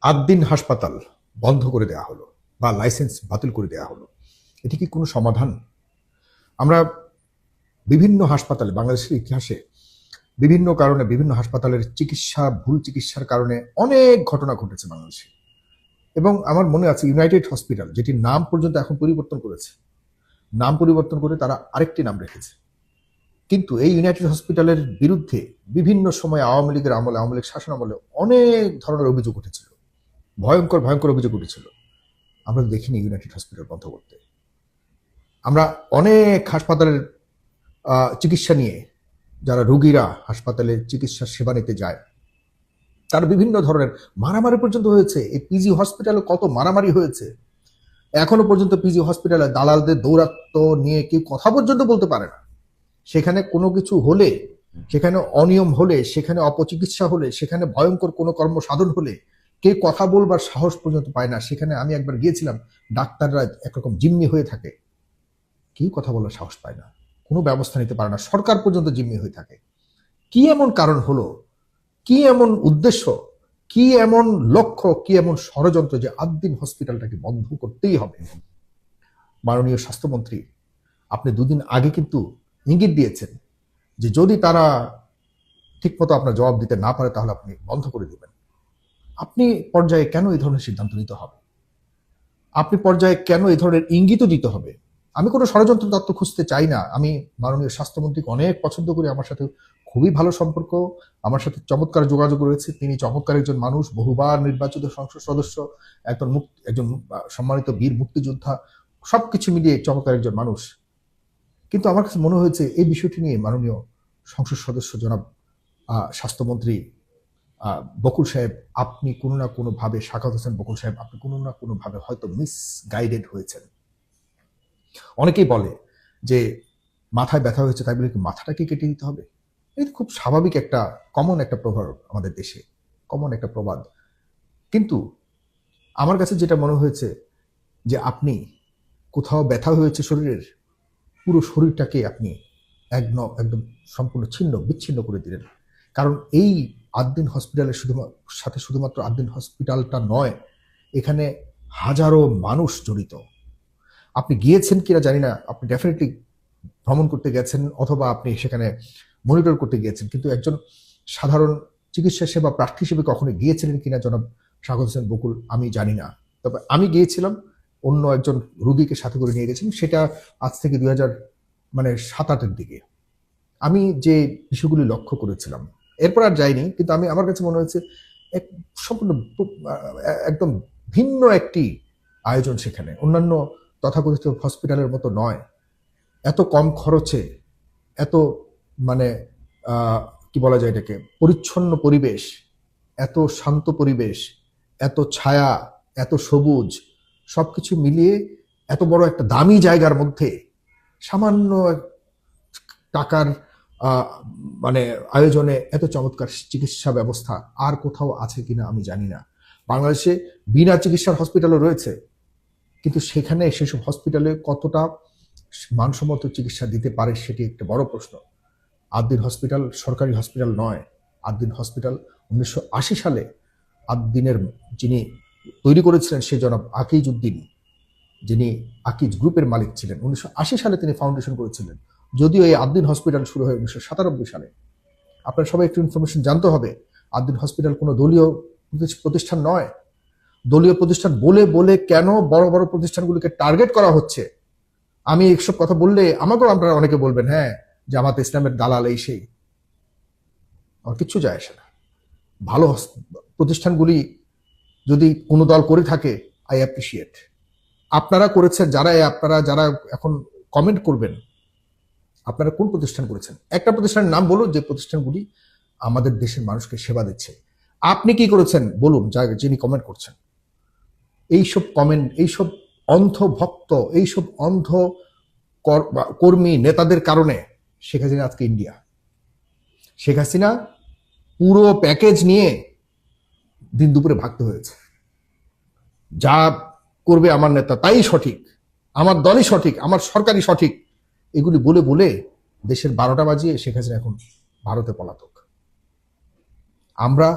আদ্দিন হাসপাতাল বন্ধ করে দেওয়া হলো বা লাইসেন্স বাতিল করে দেওয়া হলো, এটি কি কোনো সমাধান? আমরা বিভিন্ন হাসপাতালে বাংলাদেশের ইতিহাসে বিভিন্ন কারণে বিভিন্ন হাসপাতালের ভুল চিকিৎসার কারণে অনেক ঘটনা ঘটেছে বাংলাদেশে। এবং আমার মনে আছে ইউনাইটেড হসপিটাল, যেটির নাম পর্যন্ত এখন পরিবর্তন করেছে, নাম পরিবর্তন করে তারা আরেকটি নাম রেখেছে। কিন্তু এই ইউনাইটেড হসপিটালের বিরুদ্ধে বিভিন্ন সময় আওয়ামী লীগের আমলে, আওয়ামী লীগ শাসন আমলে অনেক ধরনের অভিযোগ উঠেছিল, ভয়ঙ্কর ভয়ঙ্কর অভিযোগ উঠেছিল। আমরা দেখিনি ইউনাইটেড হসপিটাল বন্ধ করতে। আমরা অনেক হাসপাতালের চিকিৎসা নিয়ে, যারা রোগীরা হাসপাতালে চিকিৎসার সেবা নিতে যায়, তার বিভিন্ন ধরনের মারামারি পর্যন্ত হয়েছে। এই পিজি হসপিটালে কত মারামারি হয়েছে, এখনো পর্যন্ত পিজি হসপিটালে দালালদের দৌরাত্ম্য নিয়ে কেউ কথা পর্যন্ত বলতে পারে না। সেখানে কোনো কিছু হলে, সেখানে অনিয়ম হলে, সেখানে অপচিকিৎসা হলে, সেখানে ভয়ঙ্কর কোনো কর্মসাধন হলে কেউ কথা বলবার সাহস পর্যন্ত পায় না। সেখানে আমি একবার গিয়েছিলাম, ডাক্তাররা একরকম জিম্মি হয়ে থাকে, কেউ কথা বলার সাহস পায় না, কোনো ব্যবস্থা নিতে পারে না, সরকার পর্যন্ত জিম্মি হয়ে থাকে। কি এমন কারণ হলো, কি এমন উদ্দেশ্য, কি এমন লক্ষ্য, কি এমন ষড়যন্ত্র যে আদ্দিন হসপিটালটাকে বন্ধ করতেই হবে? মাননীয় স্বাস্থ্যমন্ত্রী, আপনি দুদিন আগে কিন্তু ইঙ্গিত দিয়েছেন যে যদি তারা ঠিকমতো আপনার জবাব দিতে না পারে তাহলে আপনি বন্ধ করে দিবেন। আপনি পর্যায়ে কেন এই ধরনের সিদ্ধান্ত নিতে হবে? আপনি পর্যায়ে কেন এই ধরনের ইঙ্গিতও দিতে হবে? আমি কোনো ষড়যন্ত্র তত্ত্ব খুঁজতে চাই না। আমি মাননীয় স্বাস্থ্যমন্ত্রীকে অনেক পছন্দ করি, আমার সাথে খুবই ভালো সম্পর্ক, আমার সাথে চমৎকার যোগাযোগ রয়েছে। তিনি চমৎকার একজন মানুষ, বহুবার নির্বাচিত সংসদ সদস্য, একজন সম্মানিত বীর মুক্তিযোদ্ধা, সবকিছু মিলিয়ে চমৎকার একজন মানুষ। কিন্তু আমার কাছে মনে হয়েছে এই বিষয়টি নিয়ে মাননীয় সংসদ সদস্য জনাব স্বাস্থ্যমন্ত্রী বকুল সাহেব, আপনি কোনো না কোনোভাবে, শাখাত হোসেন বকুল সাহেব, আপনি কোনো না কোনোভাবে হয়তো মিসগাইডেড হয়েছেন। অনেকেই বলে যে মাথায় ব্যথা হয়েছে তাই বলে কি মাথাটাকে কেটে দিতে হবে? এটা খুব স্বাভাবিক একটা কমন একটা প্রভাব আমাদের দেশে, কমন একটা প্রবাদ। কিন্তু আমার কাছে যেটা মনে হয়েছে যে আপনি কোথাও ব্যথা হয়েছে শরীরের, পুরো শরীরটাকে আপনি একদম সম্পূর্ণ বিচ্ছিন্ন করে দিলেন। কারণ এই আদ্দিন হসপিটালের শুধুমাত্র আদ্দিন হসপিটালটা নয়, এখানে হাজারো মানুষ জড়িত। আপনি গিয়েছেন কিনা জানি না, আপনি ডেফিনেটলি ভ্রমণ করতে গেছেন অথবা আপনি সেখানে মনিটর করতে গিয়েছেন, কিন্তু একজন সাধারণ চিকিৎসা সেবা প্রার্থী হিসেবে কখনো গিয়েছিলেন কিনা জনাব শাখাত হোসেন বকুল আমি জানি না। তবে আমি গিয়েছিলাম, অন্য একজন রোগীকে সাথে করে নিয়ে গেছিলাম, সেটা আজ থেকে 2007-8-এর দিকে। আমি যে বিষয়গুলি লক্ষ্য করেছিলাম, এরপর আর যাইনি, কিন্তু আমার কাছে মনে হয়েছে এক সম্পূর্ণ একদম ভিন্ন একটি আয়োজন সেখানে, অন্যান্য তথাকথিত হসপিটালের মতো নয়। এত কম খরচে, এত মানে কি বলা যায় এটাকে, পরিচ্ছন্ন পরিবেশ, এত শান্ত পরিবেশ, এত ছায়া, এত সবুজ, সবকিছু মিলিয়ে এত বড় একটা দামি জায়গার মধ্যে সামান্য টাকার মানে আয়োজনে এত চমৎকার চিকিৎসা ব্যবস্থা আর কোথাও আছে কিনা আমি জানি না। বাংলাদেশে বিনা চিকিৎসার হসপিটালও রয়েছে, কিন্তু সেখানে সেসব হসপিটালে কতটা মানসম্মত চিকিৎসা দিতে পারে সেটি একটা বড় প্রশ্ন। আদ্দিন হসপিটাল সরকারি হসপিটাল নয়। আদ্দিন হসপিটাল 1980 সালে আদ্দিনের যিনি তৈরি করেছিলেন সে জনাব আকিজ উদ্দিন, যিনি আকিজ গ্রুপের মালিক ছিলেন। 1980 সালে তিনি ফাউন্ডেশন করেছিলেন, যদিও এই আদ্দিন হসপিটাল শুরু হয় 1997 সালে। আপনার সবাই একটু ইনফরমেশন জানতে হবে, আদ্দিন হসপিটাল কোনো দলীয় প্রতিষ্ঠান নয়। দলীয় প্রতিষ্ঠান বলে বলে কেন বড় বড় প্রতিষ্ঠানগুলিকে টার্গেট করা হচ্ছে? আমি এইসব কথা বললে আমাকেও আপনারা অনেকে বলবেন হ্যাঁ জামাত ইসলামের দালাল এই সেই। আমার কিচ্ছু যায় আসে না। ভালো প্রতিষ্ঠানগুলি যদি কোনো দল করে থাকে, আই অ্যাপ্রিসিয়েট। আপনারা করেছেন, আপনারা যারা এখন কমেন্ট করবেন, আপনারা কোন প্রতিষ্ঠান করেছেন? একটা প্রতিষ্ঠানের নাম বলুন যে প্রতিষ্ঠানগুলি আমাদের দেশের মানুষকে সেবা দিচ্ছে। আপনি কি করেছেন বলুন, যিনি কমেন্ট করছেন। এইসব কমেন্ট, এইসব অন্ধ ভক্ত, এইসব অন্ধ কর্মী নেতাদের কারণে শেখ হাসিনা আজকে ইন্ডিয়া। শেখ হাসিনা পুরো প্যাকেজ নিয়ে দিন দুপুরে ভাগতে হয়েছে। যা করবে আমার নেতা তাই সঠিক, আমার দলই সঠিক, আমার সরকারই সঠিক, এগুলি বলে বলে দেশের 12টা বাজিয়ে শেখ হাসিনা এখন ভারতে পলাতক। আমরা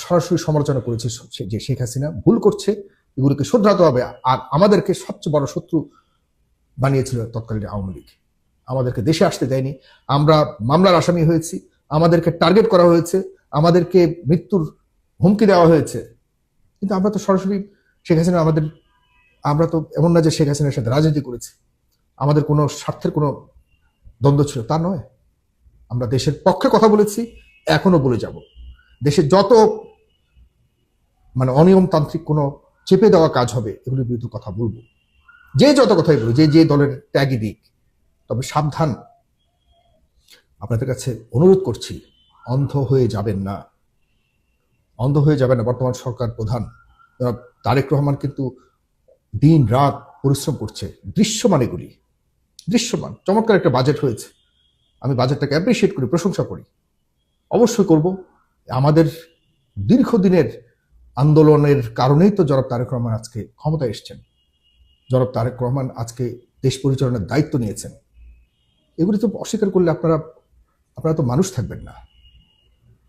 সরাসরি সমালোচনা করেছি যে শেখ হাসিনা ভুল করছে, এগুলোকে শুধরাতে হবে। আর আমাদেরকে সবচেয়ে বড় শত্রু বানিয়েছিল তৎকালীন আওয়ামী লীগ, আমাদেরকে দেশে আসতে দেয়নি, আমরা মামলার আসামি হয়েছি, আমাদেরকে টার্গেট করা হয়েছে, আমাদেরকে মৃত্যুর হুমকি দেওয়া হয়েছে। কিন্তু আমরা তো সরাসরি শেখ হাসিনা আমরা তো এমন না যে শেখ হাসিনার সাথে রাজনীতি করেছি, আমাদের কোনো স্বার্থের কোনো দ্বন্দ্ব ছিল তা নয়। আমরা দেশের পক্ষে কথা বলেছি, এখনো বলে যাব। দেশে যত অনিয়মতান্ত্রিক কোনো চেপে দেওয়া কাজ হবে এগুলির বিরুদ্ধে কথা বলবো, যে যত কথাই বলবো, যে দলের ত্যাগই দিক। তবে সাবধান, আপনাদের কাছে অনুরোধ করছি, অন্ধ হয়ে যাবেন না, অন্ধ হয়ে যাবেন না। বর্তমান সরকার প্রধান তারেক রহমান কিন্তু দিন রাত পরিশ্রম করছে, দৃশ্যমান এগুলি, দৃশ্যমান। চমৎকার একটা বাজেট হয়েছে, আমি বাজেটটাকে অ্যাপ্রিসিয়েট করি, প্রশংসা করি, অবশ্যই করব। আমাদের দীর্ঘদিনের আন্দোলনের কারণেই তো জনাব তারেক রহমান আজকে ক্ষমতায় এসছেন, জনাব তারেক রহমান আজকে দেশ পরিচালনার দায়িত্ব নিয়েছেন। এগুলি তো অস্বীকার করলে আপনারা তো মানুষ থাকবেন না।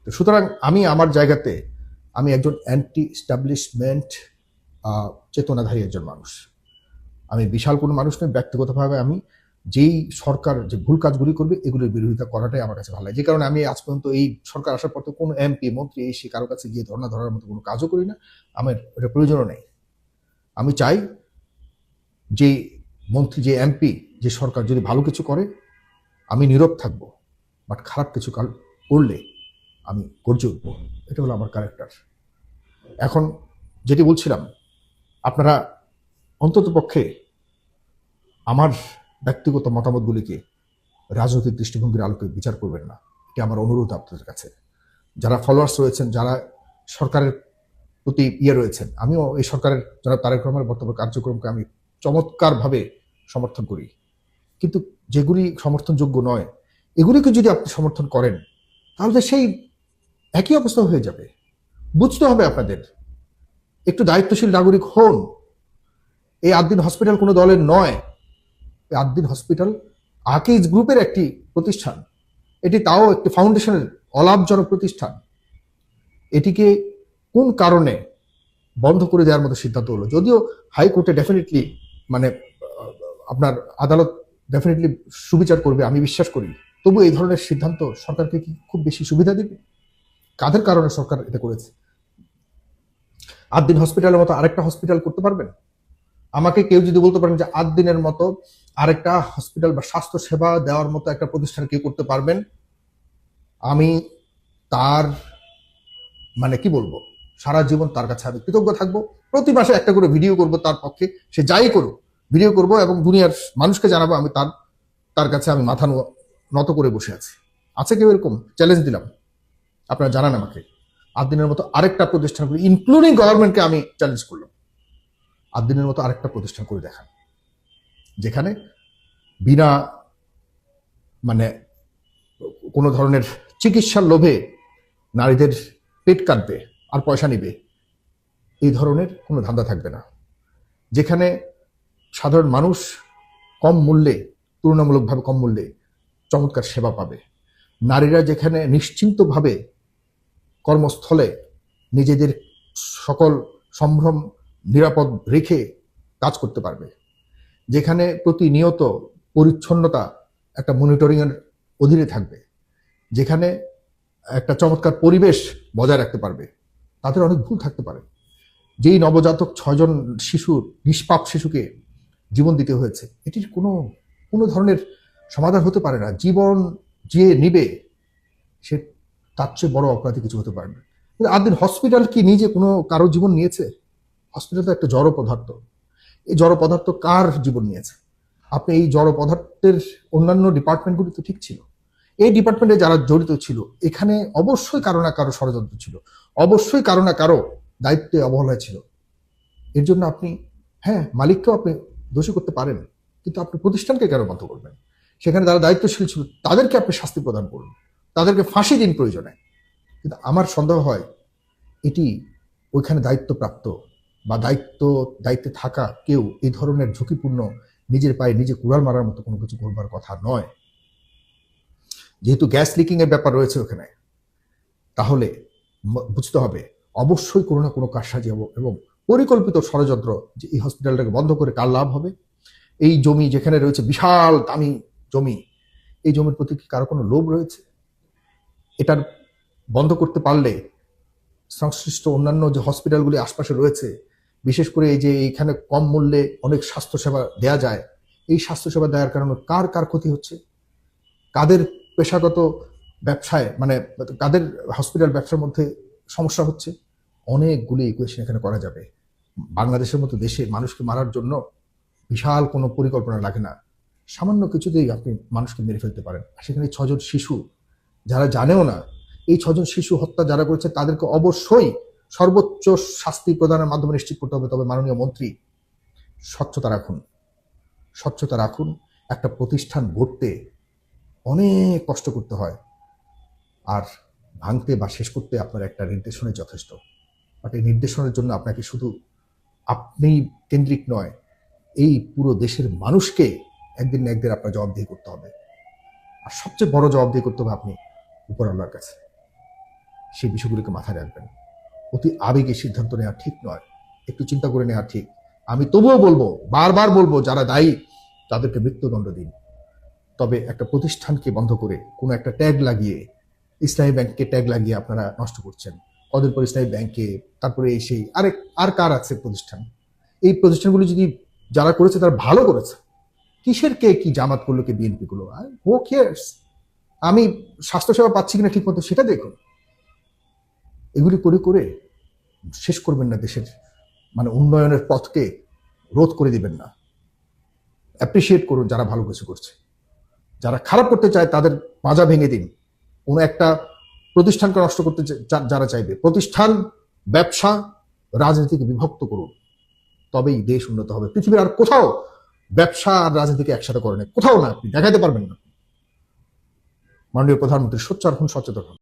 তো সুতরাং আমি আমার জায়গাতে আমি একজন অ্যান্টি এস্টাবলিশমেন্ট চেতনাধারী একজন মানুষ। আমি বিশাল কোনো মানুষ নই। ব্যক্তিগতভাবে আমি যেই সরকার যে ভুল কাজগুলি করবে এগুলোর বিরোধিতা করাটাই আমার কাছে ভালো লাগে। যে কারণে আমি আজ পর্যন্ত এই সরকার আসার পর তো কোনো এমপি মন্ত্রী এসে কারো কাছে গিয়ে ধর্ণা ধরার মতো কোনো কাজও করি না, আমার এটা প্রয়োজনও নেই। আমি চাই যে মন্ত্রী, যে এমপি, যে সরকার যদি ভালো কিছু করে আমি নীরব থাকবো, বাট খারাপ কিছু করলে আমি গর্জে উঠবো। এটা হলো আমার ক্যারেক্টার। এখন যেটি বলছিলাম, আপনারা অন্তত পক্ষে আমার ব্যক্তিগত মতামতগুলিকে রাজনৈতিক দৃষ্টিভঙ্গির আলোকে বিচার করবেন না, এটা আমার অনুরোধ আপনাদের কাছে। যারা ফলোয়ার্স রয়েছেন, যারা সরকারের প্রতি রয়েছেন, আমিও এই সরকারের যারা তারেক রহমানের বর্তমান কার্যক্রমকে আমি চমৎকারভাবে সমর্থন করি, কিন্তু যেগুলি সমর্থনযোগ্য নয় এগুলিকে যদি আপনি সমর্থন করেন তাহলে সেই একই অবস্থা হয়ে যাবে। বুঝতে হবে আপনাদের, একটু দায়িত্বশীল নাগরিক হন। এই 8 দিন হসপিটাল কোনো দলের নয়, এই 8 দিন হসপিটাল আকিজ গ্রুপের একটি প্রতিষ্ঠান, এটি তাও একটি ফাউন্ডেশনের অলাভজনক প্রতিষ্ঠান। এটিকে কোন কারণে বন্ধ করে দেওয়ার মতো সিদ্ধান্ত হলো? যদিও হাইকোর্টে ডেফিনেটলি আপনার আদালত ডেফিনেটলি সুবিচার করবে, আমি বিশ্বাস করি, তবু এই ধরনের সিদ্ধান্ত সরকারকে কি খুব বেশি সুবিধা দেবে? কাদের কারণে সরকার এটা করেছে? 8 দিন হসপিটালের মতো আরেকটা হসপিটাল করতে পারবেন? আমাকে কেউ যদি বলতে পারেন যে 8 দিনের মতো আরেকটা হসপিটাল বা স্বাস্থ্য সেবা দেওয়ার মতো একটা প্রতিষ্ঠান কেউ করতে পারবেন, আমি তার কি বলবো, সারা জীবন তার কাছে আমি কৃতজ্ঞ থাকবো। প্রতি মাসে একটা করে ভিডিও করব তার পক্ষে, সে যাই করুক ভিডিও করব এবং দুনিয়ার মানুষকে জানাবো আমি তার কাছে আমি মাথা নত করে বসে আছি। আছে কেউ এরকম? চ্যালেঞ্জ দিলাম, আপনারা জানান আমাকে। 8 দিনের মতো আরেকটা প্রতিষ্ঠান করে, ইনক্লুডিং গভর্নমেন্টকে আমি চ্যালেঞ্জ করলাম, 8 দিনের মতো আরেকটা প্রতিষ্ঠান করে দেখান, যেখানে বিনা কোনো ধরনের চিকিৎসার লোভে নারীদের পেট কাটবে আর পয়সা নিবে, এই ধরনের কোনো ধান্দা থাকবে না। যেখানে সাধারণ মানুষ কম মূল্যে, তুলনামূলকভাবে কম মূল্যে চমৎকার সেবা পাবে। নারীরা যেখানে নিশ্চিন্তভাবে কর্মস্থলে নিজেদের সকল সম্ভ্রম নিরাপদ রেখে কাজ করতে পারবে। যেখানে প্রতিনিয়ত পরিচ্ছন্নতা একটা মনিটরিংয়ের অধীনে থাকবে। যেখানে একটা চমৎকার পরিবেশ বজায় রাখতে পারবে। তাদের অনেক ভুল থাকতে পারে। যেই নবজাতক 6 জন শিশুর, নিষ্পাপ শিশুকে জীবন দিতে হয়েছে, এটির কোনো ধরনের সমাধান হতে পারে না। জীবন যে নিবে সে তার চেয়ে বড় অপরাধী কিছু হতে পারে না। কিন্তু 8 দিন হসপিটাল কি নিজে কোনো কারো জীবন নিয়েছে? হসপিটাল তো একটা জড় পদার্থ। এই জড় পদার্থ কার জীবন নিয়েছে? আপনি এই জড় পদার্থের অন্যান্য ডিপার্টমেন্টগুলি তো ঠিক ছিল, এই ডিপার্টমেন্টে যারা জড়িত ছিল এখানে অবশ্যই কারো না কারো ষড়যন্ত্র ছিল, অবশ্যই কারো না কারো দায়িত্বে অবহেলা ছিল। এর জন্য আপনি মালিককেও আপনি দোষী করতে পারেন, কিন্তু আপনি প্রতিষ্ঠানকে কেন বন্ধ করবেন? সেখানে যারা দায়িত্বশীল ছিল তাদেরকে আপনি শাস্তি প্রদান করুন, তাদেরকে ফাঁসি দিন প্রয়োজনে। কিন্তু আমার সন্দেহ হয় এটি ওইখানে দায়িত্বপ্রাপ্ত বা দায়িত্বে থাকা কেউ এই ধরনের ঝুঁকিপূর্ণ নিজের পায়ে নিজে কুড়াল মারার মতো কোনো কিছু করবার কথা নয়। যেহেতু গ্যাস লিকিং এর ব্যাপার রয়েছে ওখানে, তাহলে বুঝতে হবে অবশ্যই কোনো না কোনো কারসাজি এবং পরিকল্পিত ষড়যন্ত্র, যে এই হসপিটালটাকে বন্ধ করে কার লাভ হবে, এই জমি যেখানে রয়েছে বিশাল দামি জমি, এই জমির প্রতি কি কারো কোনো লোভ রয়েছে? এটার বন্ধ করতে পারলে সংশ্লিষ্ট অন্যান্য যে হসপিটালগুলি আশপাশে রয়েছে, বিশেষ করে এই যে এখানে কম মূল্যে অনেক স্বাস্থ্যসেবা দেয়া যায়, এই স্বাস্থ্যসেবা দেওয়ার কারণে কার কার ক্ষতি হচ্ছে, কাদের পেশাগত ব্যবসায় মানে কাদের হসপিটাল ব্যবসার মধ্যে সমস্যা হচ্ছে, অনেকগুলি ইকুয়েশন এখানে করা যাবে। বাংলাদেশের মতো দেশে মানুষকে মারার জন্য বিশাল কোনো পরিকল্পনা লাগে না, সামান্য কিছুতেই আপনি মানুষকে মেরে ফেলতে পারেন। সেখানে 6 জন শিশু যারা জানেও না, এই 6 জন শিশু হত্যা যারা করেছে তাদেরকে অবশ্যই সর্বোচ্চ শাস্তি প্রদানের মাধ্যমে নিশ্চিত করতে হবে। তবে মাননীয় মন্ত্রী, স্বচ্ছতা রাখুন, স্বচ্ছতা রাখুন। একটা প্রতিষ্ঠান গড়তে অনেক কষ্ট করতে হয়, আর ভাঙতে বা শেষ করতে আপনার একটা নির্দেশনাই যথেষ্ট। বাট এই নির্দেশনার জন্য আপনাকে শুধু আপনি কেন্দ্রিক নয়, এই পুরো দেশের মানুষকে একদিন না একদিন আপনার জবাবদিহি করতে হবে। আর সবচেয়ে বড় জবাবদিহি করতে হবে আপনি উপরওয়ালার কাছে। সেই বিষয়গুলিকে মাথায় রাখবেন। অতি আবেগে সিদ্ধান্ত নেওয়া ঠিক নয়, একটু চিন্তা করে নেওয়া ঠিক। আমি তবুও বলবো, বারবার বলবো, যারা দায়ী তাদেরকে মৃত্যুদণ্ড দিন। তবে একটা প্রতিষ্ঠানকে বন্ধ করে কোনো একটা ট্যাগ লাগিয়ে, ইসলামী ব্যাংককে ট্যাগ লাগিয়ে আপনারা নষ্ট করছেন। কদিন পর ইসলামী ব্যাংকে, তারপরে সেই আর কার আছে প্রতিষ্ঠান? এই প্রতিষ্ঠানগুলি যদি যারা করেছে তারা ভালো করেছে, কিসের কে কি জামাত করলো, কে বিএনপি করলো, হু কেয়ার্স? আমি স্বাস্থ্যসেবা পাচ্ছি কিনা ঠিক মতো সেটা দেখুন। এগুলি করে করে শেষ করবেন না দেশের মানে উন্নয়নের পথকে, রোধ করে দিবেন না। অ্যাপ্রিসিয়েট করুন যারা ভালো কিছু করছে, যারা খারাপ করতে চায় তাদের মাজা ভেঙে দিন। কোনো একটা প্রতিষ্ঠানকে নষ্ট করতে যারা চাইবে, প্রতিষ্ঠান, ব্যবসা, রাজনীতিকে বিভক্ত করুন, তবেই দেশ উন্নত হবে। পৃথিবীর আর কোথাও ব্যবসা আর রাজনীতিকে একসাথে করে না, কোথাও না, আপনি দেখাতে পারবেন না। মাননীয় প্রধানমন্ত্রী সোচ্চার হন, সচেতন হন।